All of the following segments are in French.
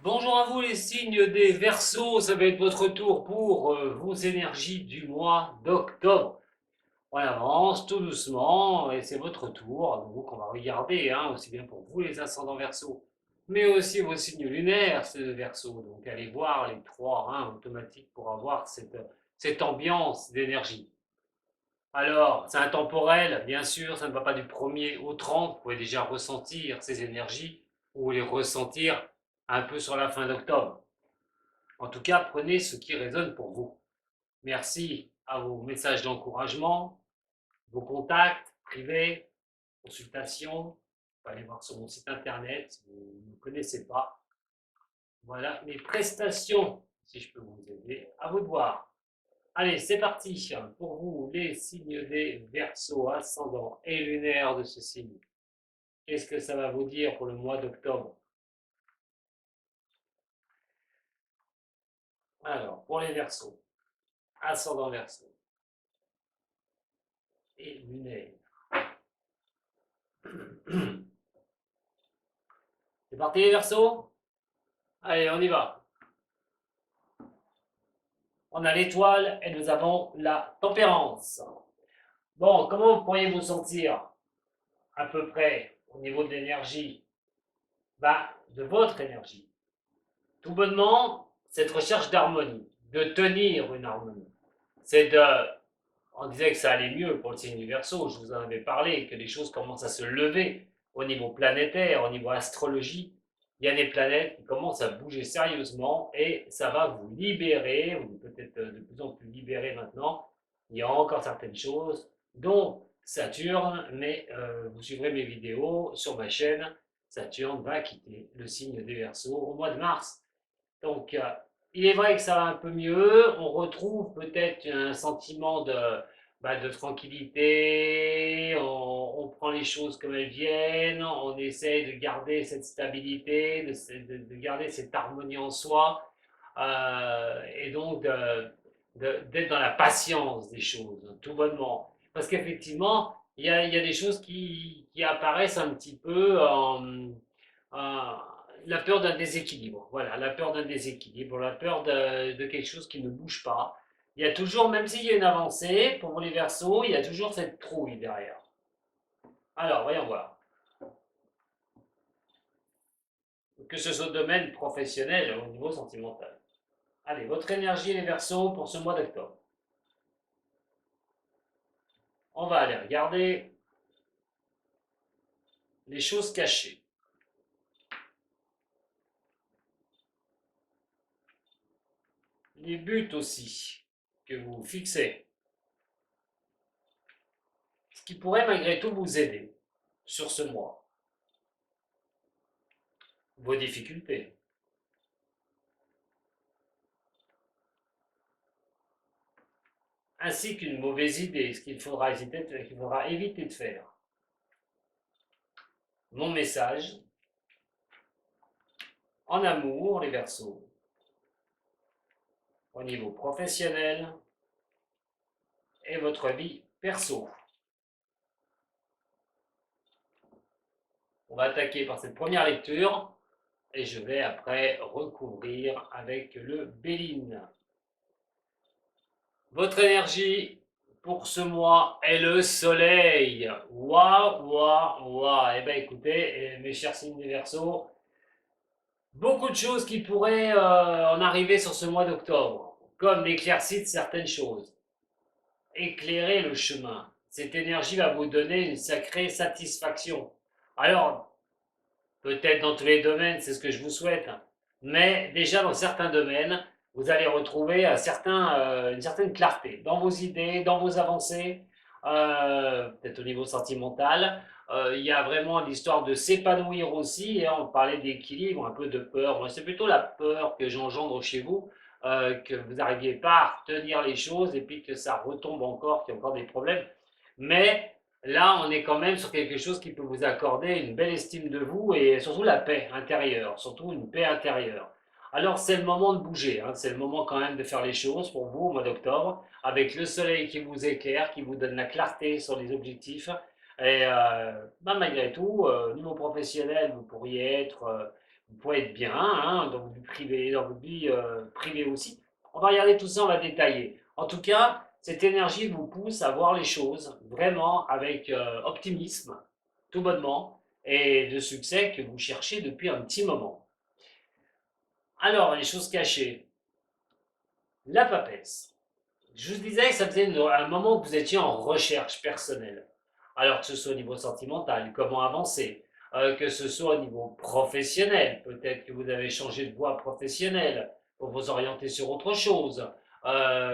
Bonjour à vous les signes des Verseaux, ça va être votre tour pour vos énergies du mois d'octobre. On avance tout doucement et c'est votre tour, donc on va regarder, hein, aussi bien pour vous les ascendants Verseaux, mais aussi vos signes lunaires, c'est le Verseau. Donc allez voir les trois, hein, automatiques pour avoir cette ambiance d'énergie. Alors, c'est intemporel, bien sûr, ça ne va pas du 1er au 30, vous pouvez déjà ressentir ces énergies ou les ressentir un peu sur la fin d'octobre. En tout cas, prenez ce qui résonne pour vous. Merci à vos messages d'encouragement, vos contacts privés, consultations. Vous pouvez aller voir sur mon site internet si vous ne me connaissez pas. Voilà mes prestations, si je peux vous aider. À vous de voir. Allez, c'est parti pour vous, les signes des Verseaux, ascendants et lunaires de ce signe. Qu'est-ce que ça va vous dire pour le mois d'octobre? Alors, pour les Verseaux, ascendant Verseau et lunaire. C'est parti les Verseaux? Allez, on y va. On a l'étoile et nous avons la tempérance. Bon, comment vous pourriez vous sentir à peu près au niveau de l'énergie? Bah, de votre énergie. Tout bonnement, cette recherche d'harmonie, de tenir une harmonie. C'est de. On disait que ça allait mieux pour le signe du Verseau, je vous en avais parlé, que les choses commencent à se lever au niveau planétaire, au niveau astrologie. Il y a des planètes qui commencent à bouger sérieusement et ça va vous libérer, vous êtes peut-être de plus en plus libéré maintenant. Il y a encore certaines choses, dont Saturne, mais vous suivrez mes vidéos sur ma chaîne. Saturne va quitter le signe des Verseaux au mois de mars. Donc, il est vrai que ça va un peu mieux. On retrouve peut-être un sentiment de tranquillité. On prend les choses comme elles viennent. On essaye de garder cette stabilité, de garder cette harmonie en soi. Et donc, d'être dans la patience des choses, tout bonnement. Parce qu'effectivement, il y a des choses qui apparaissent un petit peu en, la peur d'un déséquilibre. Voilà, la peur d'un déséquilibre, la peur de quelque chose qui ne bouge pas. Il y a toujours, même s'il y a une avancée, pour les Verseaux, il y a toujours cette trouille derrière. Alors, voyons voir. Que ce soit au domaine professionnel ou au niveau sentimental. Allez, votre énergie, les Verseaux, pour ce mois d'octobre. On va aller regarder les choses cachées. Les buts aussi que vous fixez. Ce qui pourrait malgré tout vous aider sur ce mois. Vos difficultés. Ainsi qu'une mauvaise idée, ce qu'il faudra éviter de faire. Mon message, en amour, les Verseaux, au niveau professionnel et votre vie perso. On va attaquer par cette première lecture et je vais après recouvrir avec le Béline. Votre énergie pour ce mois est le soleil. Waouh, waouh, waouh. Eh bien écoutez, mes chers signes des Verseaux, beaucoup de choses qui pourraient en arriver sur ce mois d'octobre, comme l'éclaircie de certaines choses. Éclairer le chemin. Cette énergie va vous donner une sacrée satisfaction. Alors, peut-être dans tous les domaines, c'est ce que je vous souhaite, mais déjà dans certains domaines, vous allez retrouver une certaine clarté dans vos idées, dans vos avancées, peut-être au niveau sentimental. Il y a vraiment l'histoire de s'épanouir aussi, et on parlait d'équilibre, un peu de peur. Moi, c'est plutôt la peur que j'engendre chez vous, que vous n'arriviez pas à retenir les choses et puis que ça retombe encore, qu'il y a encore des problèmes. Mais là, on est quand même sur quelque chose qui peut vous accorder une belle estime de vous et surtout la paix intérieure, surtout une paix intérieure. Alors, c'est le moment de bouger, hein, c'est le moment quand même de faire les choses pour vous au mois d'octobre, avec le soleil qui vous éclaire, qui vous donne la clarté sur les objectifs. Et malgré tout, au niveau professionnel, vous pourriez être vous pouvez être bien hein, dans votre vie privée, privée aussi. On va regarder tout ça, on va détailler. En tout cas, cette énergie vous pousse à voir les choses vraiment avec optimisme, tout bonnement, et de succès que vous cherchez depuis un petit moment. Alors, les choses cachées. La papesse. Je vous disais que ça faisait un moment que vous étiez en recherche personnelle. Alors que ce soit au niveau sentimental, comment avancer, que ce soit au niveau professionnel, peut-être que vous avez changé de voie professionnelle pour vous orienter sur autre chose,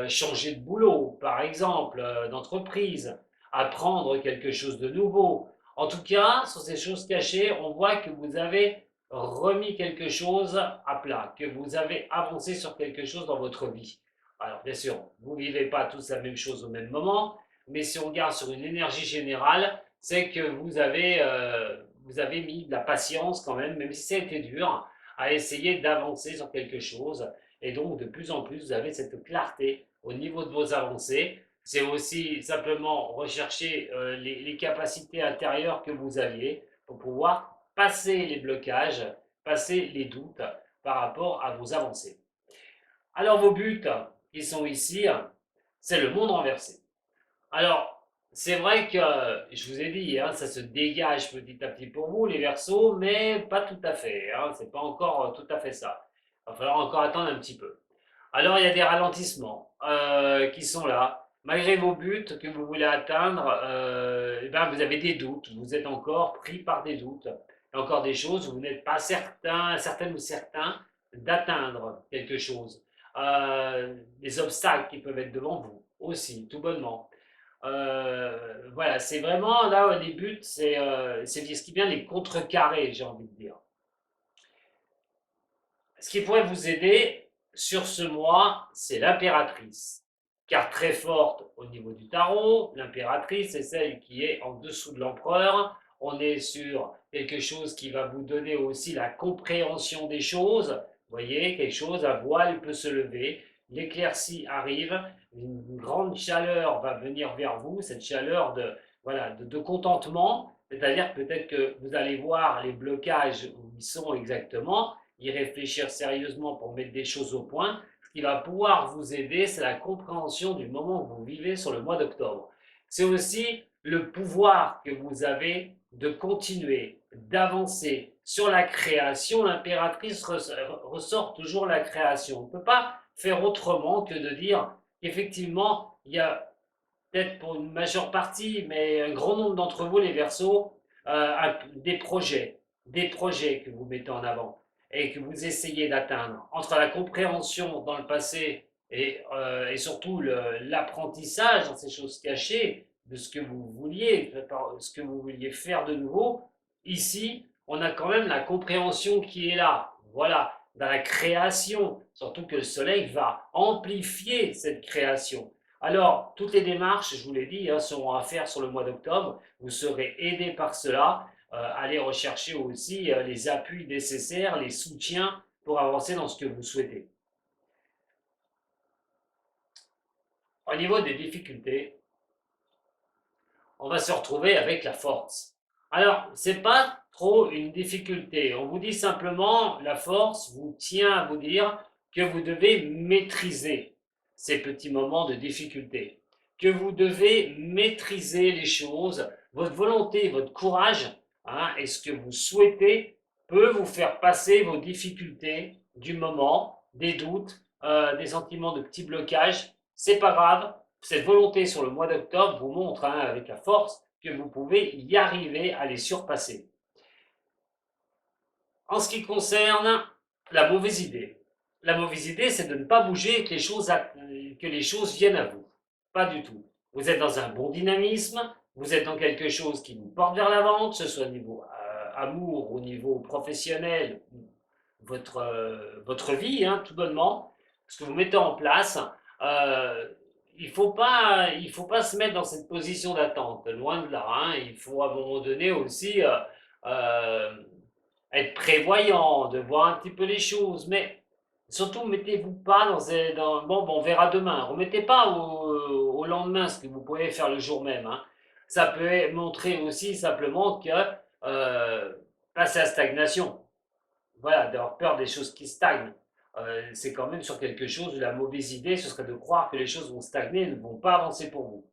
changer de boulot, par exemple, d'entreprise, apprendre quelque chose de nouveau. En tout cas, sur ces choses cachées, on voit que vous avez remis quelque chose à plat, que vous avez avancé sur quelque chose dans votre vie. Alors, bien sûr, vous ne vivez pas tous la même chose au même moment, mais si on regarde sur une énergie générale, c'est que vous avez mis de la patience quand même si ça a été dur, à essayer d'avancer sur quelque chose. Et donc, de plus en plus, vous avez cette clarté au niveau de vos avancées. C'est aussi simplement rechercher les capacités intérieures que vous aviez pour pouvoir passer les blocages, passer les doutes par rapport à vos avancées. Alors, vos buts qui sont ici, c'est le monde renversé. Alors, c'est vrai que, je vous ai dit, hein, ça se dégage petit à petit pour vous, les Verseaux, mais pas tout à fait. Hein, c'est pas encore tout à fait ça. Il va falloir encore attendre un petit peu. Alors, il y a des ralentissements qui sont là. Malgré vos buts que vous voulez atteindre, eh ben, vous avez des doutes. Vous êtes encore pris par des doutes. Il y a encore des choses où vous n'êtes pas certain, certaine ou certain d'atteindre quelque chose. Des obstacles qui peuvent être devant vous aussi, tout bonnement. Voilà, c'est vraiment là les buts, c'est ce qui vient les contrecarrer, j'ai envie de dire. Ce qui pourrait vous aider sur ce mois, c'est l'impératrice. Carte très forte au niveau du tarot, l'impératrice, c'est celle qui est en dessous de l'empereur. On est sur quelque chose qui va vous donner aussi la compréhension des choses. Vous voyez, quelque chose à voile peut se lever, l'éclaircie arrive, une grande chaleur va venir vers vous, cette chaleur voilà, de contentement, c'est-à-dire peut-être que vous allez voir les blocages où ils sont exactement, y réfléchir sérieusement pour mettre des choses au point. Ce qui va pouvoir vous aider, c'est la compréhension du moment que vous vivez sur le mois d'octobre. C'est aussi le pouvoir que vous avez de continuer, d'avancer sur la création. L'impératrice ressort toujours la création. On ne peut pas faire autrement que de dire qu'effectivement, il y a peut-être pour une majeure partie, mais un grand nombre d'entre vous, les Verseaux, des projets que vous mettez en avant et que vous essayez d'atteindre. Entre la compréhension dans le passé et surtout l'apprentissage dans ces choses cachées de ce que vous vouliez, ce que vous vouliez faire de nouveau, ici, on a quand même la compréhension qui est là. Voilà, dans la création, surtout que le soleil va amplifier cette création. Alors, toutes les démarches, je vous l'ai dit, hein, seront à faire sur le mois d'octobre. Vous serez aidé par cela. Allez rechercher aussi les appuis nécessaires, les soutiens pour avancer dans ce que vous souhaitez. Au niveau des difficultés, on va se retrouver avec la force. Alors, ce n'est pas trop une difficulté. On vous dit simplement, la force vous tient à vous dire que vous devez maîtriser ces petits moments de difficulté, que vous devez maîtriser les choses, votre volonté, votre courage, hein, et ce que vous souhaitez peut vous faire passer vos difficultés du moment, des doutes, des sentiments de petits blocages. C'est pas grave, cette volonté sur le mois d'octobre vous montre hein, avec la force que vous pouvez y arriver à les surpasser. En ce qui concerne la mauvaise idée, c'est de ne pas bouger et que les choses viennent à vous. Pas du tout. Vous êtes dans un bon dynamisme, vous êtes dans quelque chose qui vous porte vers l'avant, que ce soit au niveau amour, au niveau professionnel, votre vie, hein, tout bonnement, ce que vous mettez en place. Euh, il faut pas se mettre dans cette position d'attente, loin de là. Hein. Il faut à un moment donné aussi euh, être prévoyant, de voir un petit peu les choses, mais surtout mettez-vous pas bon, on verra demain. Remettez pas au lendemain ce que vous pouvez faire le jour même. Hein. Ça peut montrer aussi simplement que passer à stagnation. voilà, d'avoir peur des choses qui stagnent. C'est quand même sur quelque chose où la mauvaise idée, ce serait de croire que les choses vont stagner et ne vont pas avancer pour vous.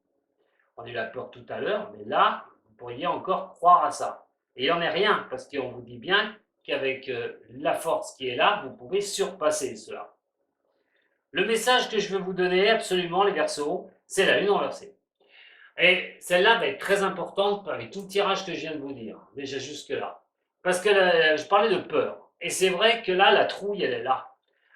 On a eu la peur tout à l'heure, mais là, vous pourriez encore croire à ça. Et il n'en est rien, parce qu'on vous dit bien qu'avec la force qui est là, vous pouvez surpasser cela. Le message que je veux vous donner, absolument, les Verseaux, c'est la Lune renversée. Et celle-là va être très importante avec tout le tirage que je viens de vous dire, déjà jusque-là. Parce que je parlais de peur. Et c'est vrai que là, la trouille, elle est là.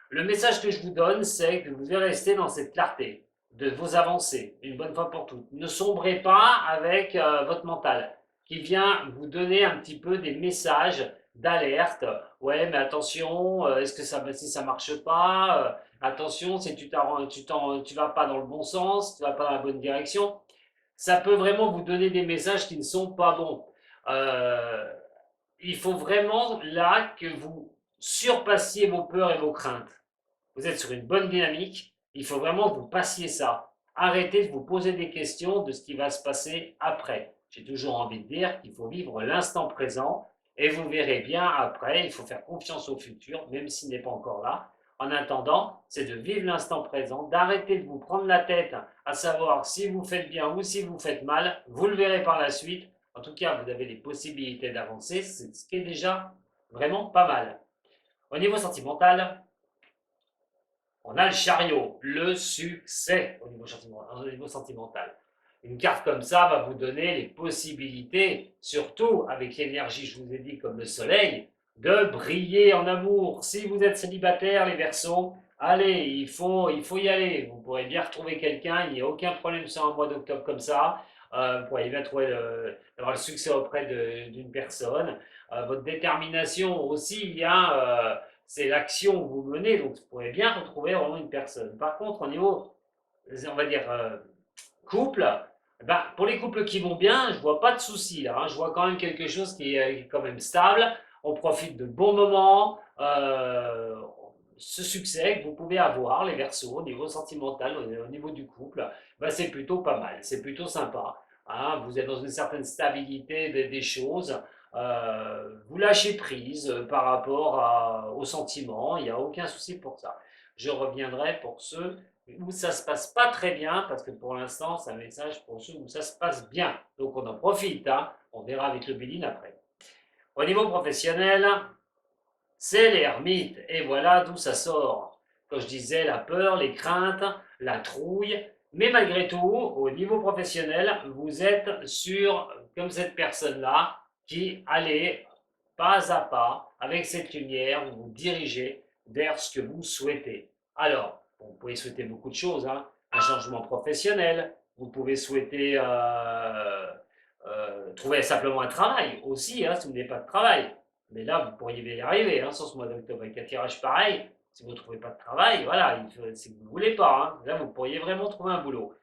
Le message que je vous donne, c'est que vous devez rester dans cette clarté de vos avancées, une bonne fois pour toutes. Ne sombrez pas avec votre mental, qui vient vous donner un petit peu des messages d'alerte. Ouais, mais attention, est-ce que ça, si ça marche pas, attention, si tu vas pas dans le bon sens, tu vas pas dans la bonne direction. Ça peut vraiment vous donner des messages qui ne sont pas bons. Euh, il faut vraiment là que vous surpassiez vos peurs et vos craintes. Vous êtes sur une bonne dynamique, il faut vraiment que vous passiez ça. Arrêtez de vous poser des questions de ce qui va se passer après. J'ai toujours envie de dire qu'il faut vivre l'instant présent et vous verrez bien après, il faut faire confiance au futur, même s'il n'est pas encore là. En attendant, c'est de vivre l'instant présent, d'arrêter de vous prendre la tête à savoir si vous faites bien ou si vous faites mal. Vous le verrez par la suite. En tout cas, vous avez les possibilités d'avancer, c'est ce qui est déjà vraiment pas mal. Au niveau sentimental, on a le chariot, le succès au niveau sentimental. Une carte comme ça va vous donner les possibilités, surtout avec l'énergie, je vous ai dit, comme le soleil, de briller en amour. Si vous êtes célibataire, les Verseaux, allez, il faut y aller. Vous pourrez bien retrouver quelqu'un, il n'y a aucun problème sur un mois d'octobre comme ça. Vous pourrez bien avoir le succès auprès d'une personne. Votre détermination aussi, il y a c'est l'action que vous menez, donc vous pourrez bien retrouver vraiment une personne. Par contre, au niveau, on va dire, couple, ben, pour les couples qui vont bien, je vois pas de souci là, hein. Je vois quand même quelque chose qui est quand même stable. On profite de bons moments. Ce succès que vous pouvez avoir, les Verseaux, au niveau sentimental, au niveau du couple, ben, c'est plutôt pas mal, c'est plutôt sympa. Hein. Vous êtes dans une certaine stabilité des choses. Vous lâchez prise par rapport aux sentiments, il n'y a aucun souci pour ça. Je reviendrai pour ceux où ça se passe pas très bien, parce que pour l'instant, c'est un message pour ceux où ça se passe bien. Donc on en profite, hein. On verra avec le Béline après. Au niveau professionnel, c'est l'ermite, et voilà d'où ça sort. Quand je disais la peur, les craintes, la trouille, mais malgré tout, au niveau professionnel, vous êtes sur, comme cette personne-là, qui allez pas à pas, avec cette lumière, vous dirigez vers ce que vous souhaitez. Alors, vous pouvez souhaiter beaucoup de choses, hein. Un changement professionnel, vous pouvez souhaiter trouver simplement un travail aussi, hein, si vous n'avez pas de travail. Mais là, vous pourriez y arriver, hein, sur ce mois d'octobre, avec un tirage pareil. Si vous ne trouvez pas de travail, voilà, c'est que vous ne voulez pas. Hein. Là, vous pourriez vraiment trouver un boulot.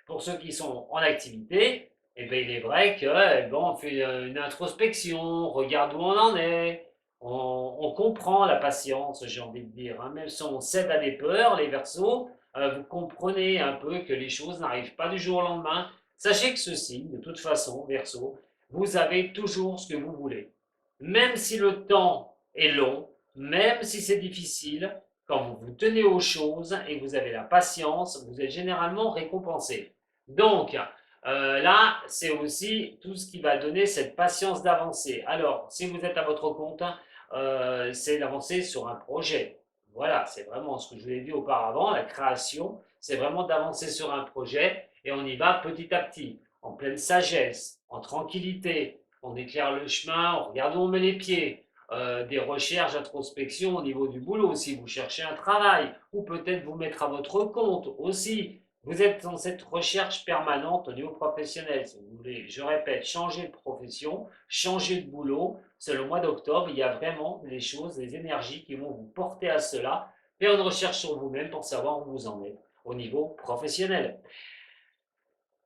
Pour ceux qui sont en activité, eh bien, il est vrai que on fait une introspection, on regarde où on en est, on comprend la patience, j'ai envie de dire. Hein. Même si on cède à des peurs, les Verseaux, vous comprenez un peu que les choses n'arrivent pas du jour au lendemain. Sachez que ceci, de toute façon, Verseau, vous avez toujours ce que vous voulez. Même si le temps est long, même si c'est difficile, quand vous vous tenez aux choses et que vous avez la patience, vous êtes généralement récompensé. Donc, là, c'est aussi tout ce qui va donner cette patience d'avancer. Alors, si vous êtes à votre compte, c'est d'avancer sur un projet. Voilà, c'est vraiment ce que je vous ai dit auparavant, la création, c'est vraiment d'avancer sur un projet et on y va petit à petit, en pleine sagesse, en tranquillité, on éclaire le chemin, on regarde où on met les pieds, des recherches, introspection au niveau du boulot, si vous cherchez un travail, ou peut-être vous mettre à votre compte aussi. Vous êtes dans cette recherche permanente au niveau professionnel, si vous voulez, je répète, changer de profession, changer de boulot. C'est le mois d'octobre, il y a vraiment des choses, des énergies qui vont vous porter à cela. Faire une recherche sur vous-même pour savoir où vous en êtes au niveau professionnel.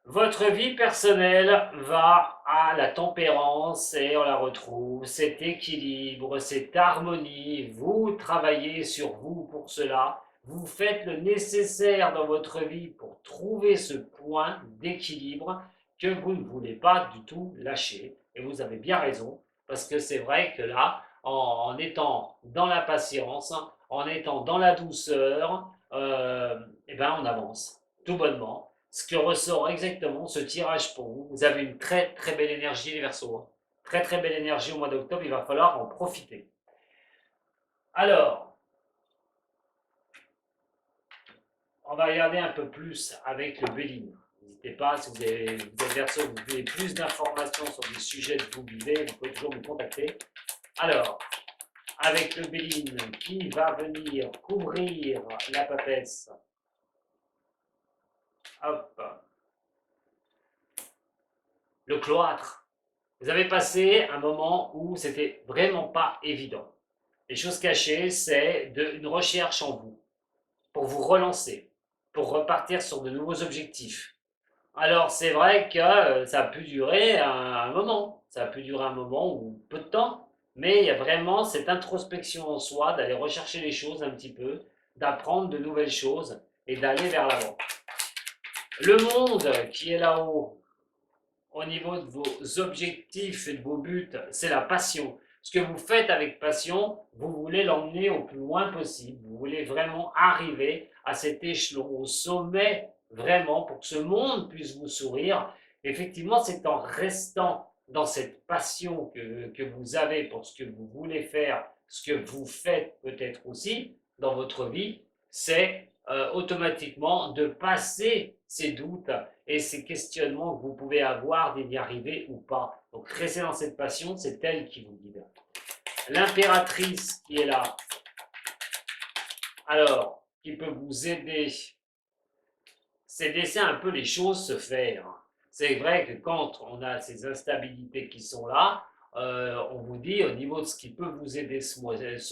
Votre vie personnelle va à la tempérance et on la retrouve, cet équilibre, cette harmonie. Vous travaillez sur vous pour cela. Vous faites le nécessaire dans votre vie pour trouver ce point d'équilibre que vous ne voulez pas du tout lâcher. Et vous avez bien raison, parce que c'est vrai que là, en étant dans la patience, en étant dans la douceur, et ben on avance tout bonnement. Ce que ressort exactement ce tirage pour vous, vous avez une très très belle énergie les Verseaux. Hein. Très très belle énergie au mois d'octobre, il va falloir en profiter. Alors, on va regarder un peu plus avec le Béline. N'hésitez pas, si vous êtes Verseau, vous voulez plus d'informations sur des sujets que vous vivez, vous pouvez toujours me contacter. Alors, avec le Béline qui va venir couvrir la papesse. Hop. Le cloître. Vous avez passé un moment où c'était vraiment pas évident. Les choses cachées, c'est une recherche en vous, pour vous relancer, pour repartir sur de nouveaux objectifs. Alors c'est vrai que ça a pu durer un moment, ça a pu durer un moment ou peu de temps, mais il y a vraiment cette introspection en soi, d'aller rechercher les choses un petit peu, d'apprendre de nouvelles choses et d'aller vers l'avant. Le monde qui est là-haut, au niveau de vos objectifs et de vos buts, c'est la passion. Ce que vous faites avec passion, vous voulez l'emmener au plus loin possible. Vous voulez vraiment arriver à cet échelon, au sommet, vraiment, pour que ce monde puisse vous sourire. Effectivement, c'est en restant dans cette passion que vous avez pour ce que vous voulez faire, ce que vous faites peut-être aussi dans votre vie, c'est automatiquement de passer ces doutes et ces questionnements que vous pouvez avoir d'y arriver ou pas. Donc restez dans cette passion, c'est elle qui vous guide. L'impératrice qui est là, alors, qui peut vous aider, c'est de laisser un peu les choses se faire. C'est vrai que quand on a ces instabilités qui sont là, on vous dit au niveau de ce qui peut vous aider ce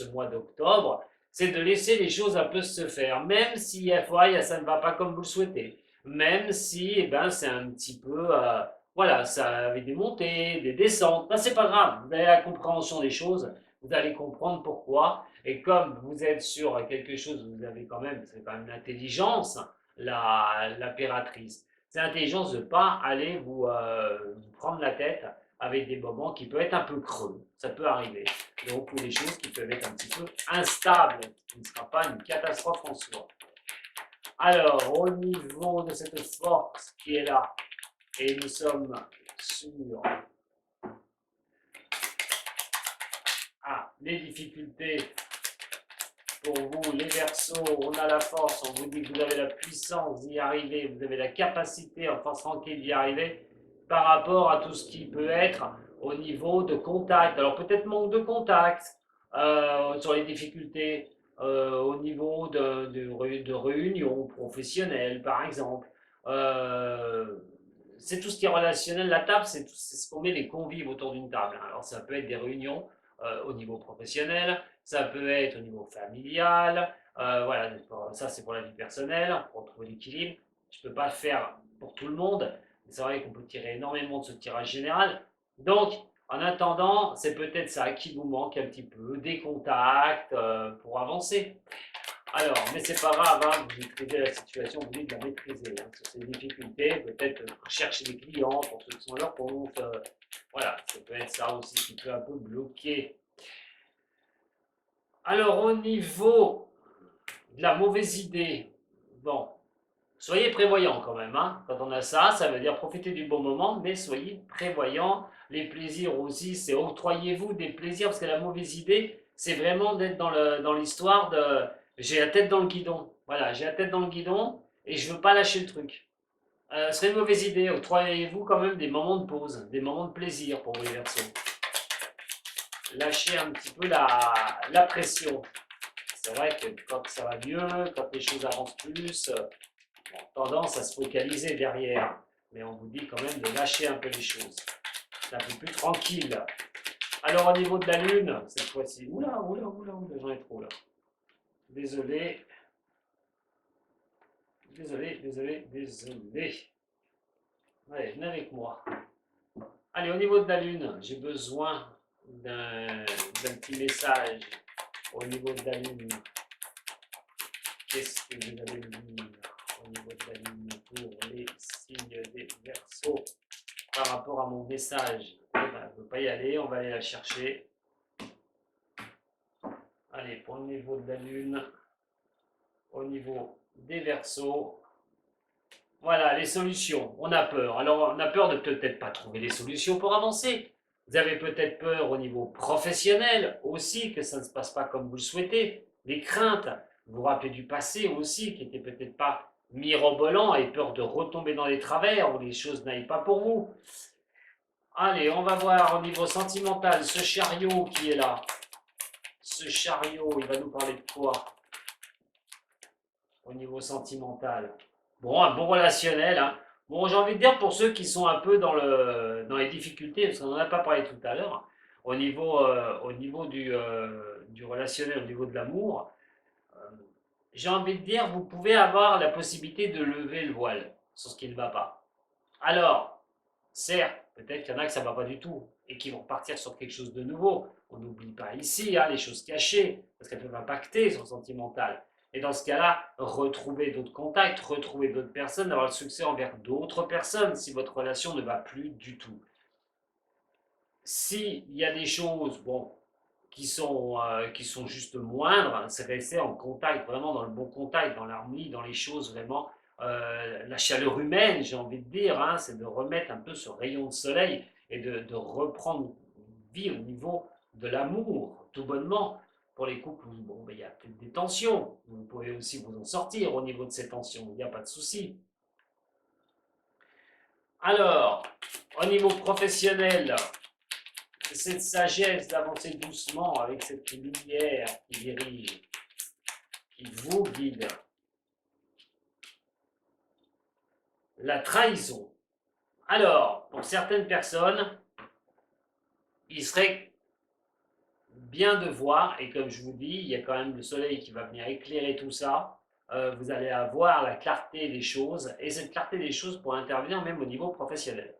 mois d'octobre, c'est de laisser les choses un peu se faire, même si des fois ça ne va pas comme vous le souhaitez, même si eh ben, c'est un petit peu, voilà, ça avec des montées, des descentes, ben, c'est pas grave, vous avez la compréhension des choses, vous allez comprendre pourquoi, et comme vous êtes sur quelque chose, vous avez quand même, c'est quand même l'intelligence, l'impératrice. C'est l'intelligence de ne pas aller vous prendre la tête avec des moments qui peuvent être un peu creux. Ça peut arriver. Donc, ou des choses qui peuvent être un petit peu instables, ce qui ne sera pas une catastrophe en soi. Alors, au niveau de cette force qui est là, et nous sommes sur les difficultés pour vous, les Verseaux, on a la force, on vous dit que vous avez la puissance d'y arriver, vous avez la capacité en force tranquille d'y arriver par rapport à tout ce qui peut être au niveau de contact. Alors peut-être manque de contact sur les difficultés au niveau de réunions professionnelles, par exemple. C'est tout ce qui est relationnel. La table, c'est ce qu'on met les convives autour d'une table. Alors ça peut être des réunions au niveau professionnel, ça peut être au niveau familial, voilà, ça c'est pour la vie personnelle, pour trouver l'équilibre. Je ne peux pas le faire pour tout le monde, mais c'est vrai qu'on peut tirer énormément de ce tirage général. Donc, en attendant, c'est peut-être ça qui vous manque un petit peu, des contacts pour avancer. Alors, mais c'est pas grave, hein, vous maîtrisez la situation, vous dites de la maîtriser. Hein, sur ces difficultés, peut-être chercher des clients pour ceux qui sont à leur compte. Voilà, ça peut être ça aussi qui peut un peu bloquer. Alors, au niveau de la mauvaise idée, bon, soyez prévoyant quand même. Hein. Quand on a ça, ça veut dire profiter du bon moment, mais soyez prévoyant. Les plaisirs aussi, c'est octroyez-vous des plaisirs, parce que la mauvaise idée, c'est vraiment d'être dans l'histoire de j'ai la tête dans le guidon. Voilà, j'ai la tête dans le guidon et je veux pas lâcher le truc. Ce serait une mauvaise idée. Octroyez-vous quand même des moments de pause, des moments de plaisir pour vos Verseaux. Lâchez un petit peu la pression. C'est vrai que quand ça va mieux, quand les choses avancent plus, tendance à se focaliser derrière. Mais on vous dit quand même de lâcher un peu les choses. C'est un peu plus tranquille. Alors au niveau de la Lune, cette fois-ci, oula, j'en ai trop là. Désolé. Allez, venez avec moi. Allez, au niveau de la Lune, j'ai besoin d'un petit message. Au niveau de la Lune, qu'est-ce que vous allez me dire au niveau de la Lune pour les signes des Verseaux par rapport à mon message? Eh ben, on ne peut pas y aller, on va aller la chercher. au niveau de la Lune, au niveau des Verseaux. Voilà, les solutions. On a peur. Alors, on a peur de peut-être pas trouver les solutions pour avancer. Vous avez peut-être peur au niveau professionnel aussi, que ça ne se passe pas comme vous le souhaitez. Des craintes. Vous vous rappelez du passé aussi, qui n'était peut-être pas mirobolant et peur de retomber dans les travers ou les choses n'aillent pas pour vous. Allez, on va voir au niveau sentimental, ce chariot qui est là. Ce chariot, il va nous parler de quoi au niveau sentimental? Bon, un bon relationnel. Hein. Bon, j'ai envie de dire pour ceux qui sont un peu dans les difficultés, parce qu'on n'en a pas parlé tout à l'heure, au niveau du relationnel, au niveau de l'amour, euh, j'ai envie de dire, vous pouvez avoir la possibilité de lever le voile sur ce qui ne va pas. Alors, certes, peut-être qu'il y en a que ça ne va pas du tout et qui vont partir sur quelque chose de nouveau. On n'oublie pas ici hein, les choses cachées, parce qu'elles peuvent impacter sur le sentimental. Et dans ce cas-là, retrouver d'autres contacts, retrouver d'autres personnes, avoir le succès envers d'autres personnes si votre relation ne va plus du tout. S'il y a des choses, bon, qui sont juste moindres, c'est rester en contact, vraiment dans le bon contact, dans l'harmonie, dans les choses vraiment, la chaleur humaine, j'ai envie de dire, hein, c'est de remettre un peu ce rayon de soleil et de reprendre vie au niveau de l'amour, tout bonnement. Pour les couples, bon, ben, il y a peut-être des tensions, vous pouvez aussi vous en sortir au niveau de ces tensions, il n'y a pas de souci. Alors, au niveau professionnel, cette sagesse d'avancer doucement avec cette lumière qui dirige, qui vous guide. La trahison. Alors, pour certaines personnes, il serait bien de voir, et comme je vous dis, il y a quand même le soleil qui va venir éclairer tout ça, vous allez avoir la clarté des choses, et cette clarté des choses pourrait intervenir même au niveau professionnel.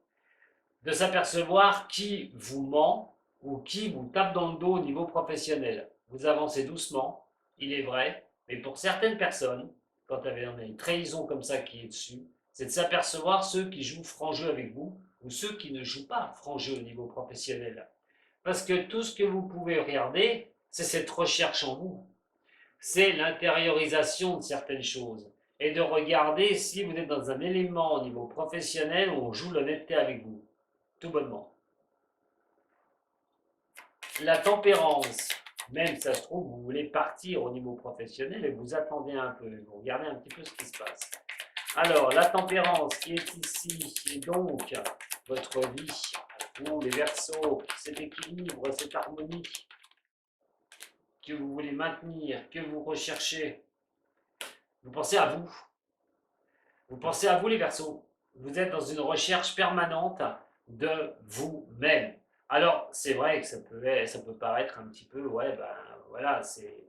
De s'apercevoir qui vous ment ou qui vous tape dans le dos au niveau professionnel. Vous avancez doucement, il est vrai, mais pour certaines personnes, quand on a une trahison comme ça qui est dessus, c'est de s'apercevoir ceux qui jouent franc jeu avec vous ou ceux qui ne jouent pas franc jeu au niveau professionnel. Parce que tout ce que vous pouvez regarder, c'est cette recherche en vous. C'est l'intériorisation de certaines choses. Et de regarder si vous êtes dans un élément au niveau professionnel où on joue l'honnêteté avec vous. Tout bonnement. La tempérance, même ça se trouve, vous voulez partir au niveau professionnel et vous attendez un peu, vous regardez un petit peu ce qui se passe. Alors, la tempérance qui est ici, et donc votre vie, vous les Verseaux, cet équilibre, cette harmonie que vous voulez maintenir, que vous recherchez, vous pensez à vous. Vous pensez à vous les Verseaux. Vous êtes dans une recherche permanente de vous-même. Alors, c'est vrai que ça peut paraître un petit peu, ouais, ben voilà, c'est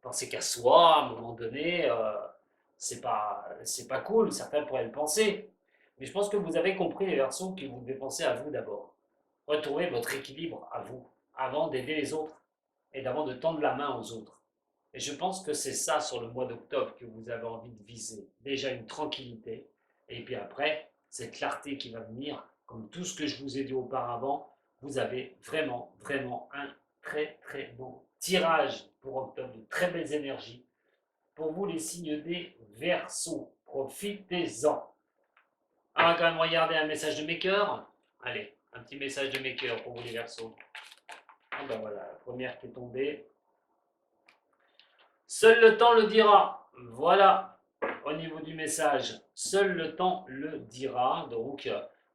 penser qu'à soi, à un moment donné, c'est pas cool, certains pourraient le penser. Mais je pense que vous avez compris les Verseaux que vous devez penser à vous d'abord. Retrouver votre équilibre à vous, avant d'aider les autres et d'avant de tendre la main aux autres. Et je pense que c'est ça sur le mois d'octobre que vous avez envie de viser. Déjà une tranquillité, et puis après, cette clarté qui va venir, comme tout ce que je vous ai dit auparavant, vous avez vraiment, vraiment un très, très bon tirage pour octobre, de très belles énergies. Pour vous, les signes des Verseaux, profitez-en. On va quand même regarder un message de mes cœurs. Allez, un petit message de mes cœurs pour vous, les Verseaux. Ah ben voilà, la première qui est tombée. Seul le temps le dira. Voilà, au niveau du message, seul le temps le dira. Donc,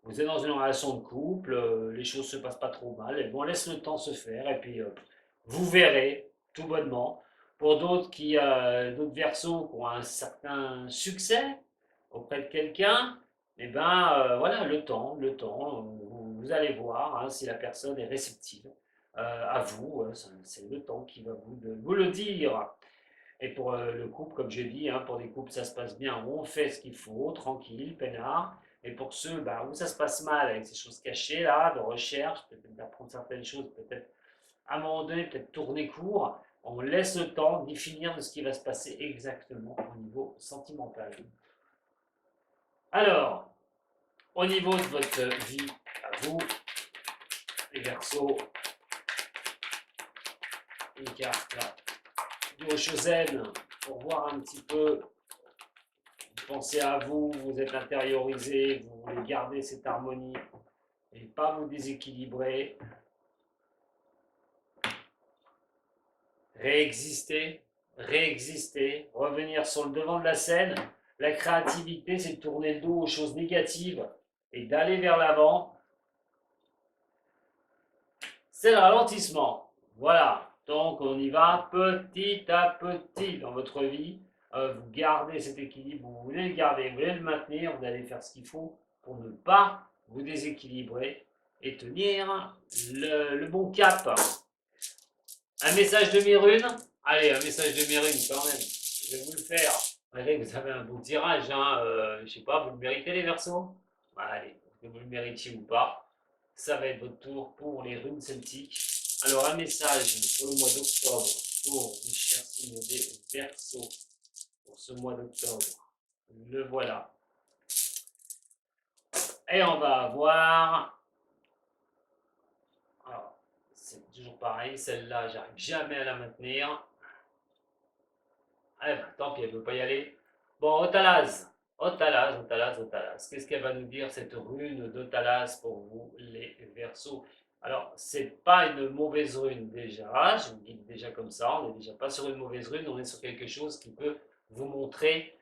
vous êtes dans une relation de couple, les choses se passent pas trop mal, et bon, on laisse le temps se faire, et puis vous verrez, tout bonnement. Pour d'autres Verseaux qui ont un certain succès auprès de quelqu'un, et ben voilà, le temps, vous allez voir hein, si la personne est réceptive à vous, c'est le temps qui va vous le dire. Et pour le couple, comme j'ai dit, hein, pour les couples, ça se passe bien, on fait ce qu'il faut, tranquille, peinard. Et pour ceux bah, où ça se passe mal, avec ces choses cachées, là, de recherche, peut-être d'apprendre certaines choses, peut-être à un moment donné, peut-être tourner court, on laisse le temps d'y finir de ce qui va se passer exactement au niveau sentimental. Alors, au niveau de votre vie, à vous, les Verseaux, une carte là. du Oshozen pour voir un petit peu. Pensez à vous, vous êtes intériorisé, vous voulez garder cette harmonie et pas vous déséquilibrer. Réexister, réexister, revenir sur le devant de la scène. La créativité, c'est de tourner le dos aux choses négatives et d'aller vers l'avant. C'est le ralentissement. Voilà. Donc, on y va petit à petit dans votre vie. Vous gardez cet équilibre, vous voulez le garder, vous voulez le maintenir, vous allez faire ce qu'il faut pour ne pas vous déséquilibrer et tenir le bon cap. Un message de mes runes. Allez, un message de mes runes quand même. Je vais vous le faire. Allez, vous avez un bon tirage, hein. Je sais pas, vous le méritez les Verseaux. Allez, que vous le méritiez ou pas. Ça va être votre tour pour les runes celtiques. Alors, un message pour le mois d'octobre pour vous, chers signes des Verseaux, pour ce mois d'octobre. Le voilà. Et on va avoir. Alors, c'est toujours pareil. Celle-là, j'arrive jamais à la maintenir. Ah, bah, tant pis, elle ne veut pas y aller. Bon, Otalaz. Otalaz, Otalaz, Otalaz. Qu'est-ce qu'elle va nous dire, cette rune d'Otalaz pour vous, les Verseaux? Alors, c'est pas une mauvaise rune déjà, je vous dis déjà comme ça, on n'est déjà pas sur une mauvaise rune, on est sur quelque chose qui peut vous montrer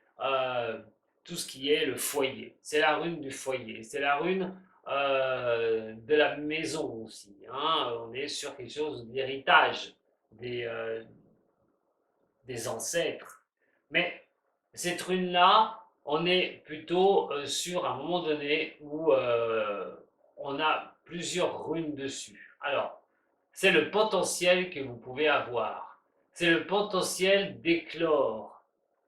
tout ce qui est le foyer. C'est la rune du foyer, c'est la rune de la maison aussi. Hein. On est sur quelque chose d'héritage, des ancêtres. Mais cette rune-là, on est plutôt sur un moment donné où on a plusieurs runes dessus. Alors, c'est le potentiel que vous pouvez avoir. C'est le potentiel d'éclore,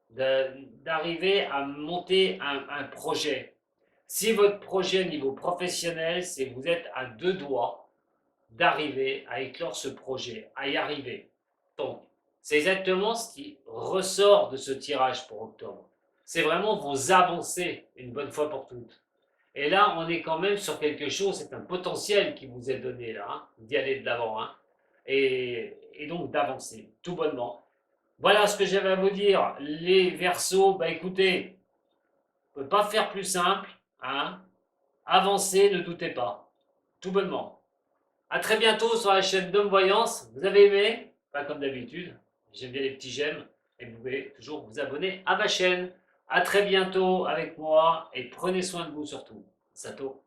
d'arriver à monter un projet. Si votre projet au niveau professionnel, c'est que vous êtes à 2 doigts d'arriver à éclore ce projet, à y arriver. Donc, c'est exactement ce qui ressort de ce tirage pour octobre. C'est vraiment vos avancées une bonne fois pour toutes. Et là, on est quand même sur quelque chose, c'est un potentiel qui vous est donné là, hein, d'y aller de l'avant, hein, et donc d'avancer, tout bonnement. Voilà ce que j'avais à vous dire. Les Verseaux, bah écoutez, on ne peut pas faire plus simple, hein. Avancez, ne doutez pas, tout bonnement. A très bientôt sur la chaîne Dom Voyance. Vous avez aimé? Pas comme d'habitude. J'aime bien les petits j'aime. Et vous pouvez toujours vous abonner à ma chaîne. A très bientôt avec moi et prenez soin de vous surtout. Sato.